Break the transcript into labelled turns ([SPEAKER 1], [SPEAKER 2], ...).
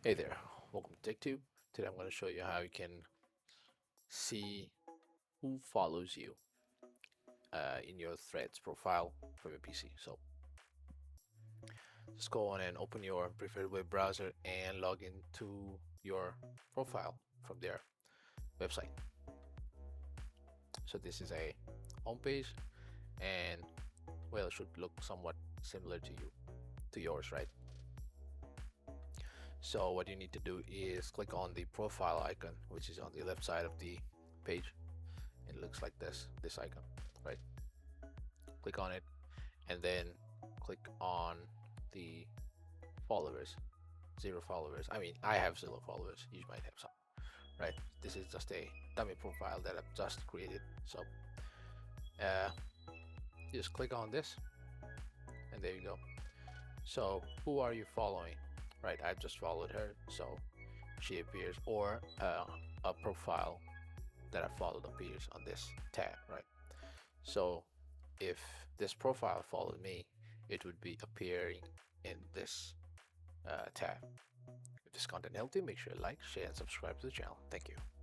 [SPEAKER 1] Hey there, welcome to TechTube. Today I'm going to show you how you can see who follows you in your threads profile from your PC. So just go on and open your preferred web browser and log into your profile from their website. So this is a home page, and well, it should look somewhat similar to yours, right? So what you need to do is click on the profile icon, which is on the left side of the page. It looks like this icon, right? Click on it and then click on the followers. Zero followers. I mean, I have 0 followers. You might have some, right? This is just a dummy profile that I've just created. So uh, just click on this and there you go. So who are you following? Right, I've just followed her, so she appears, or a profile that I followed appears on this tab, right? So if this profile followed me, it would be appearing in this tab. If this content helped you, make sure to like, share, and subscribe to the channel. Thank you.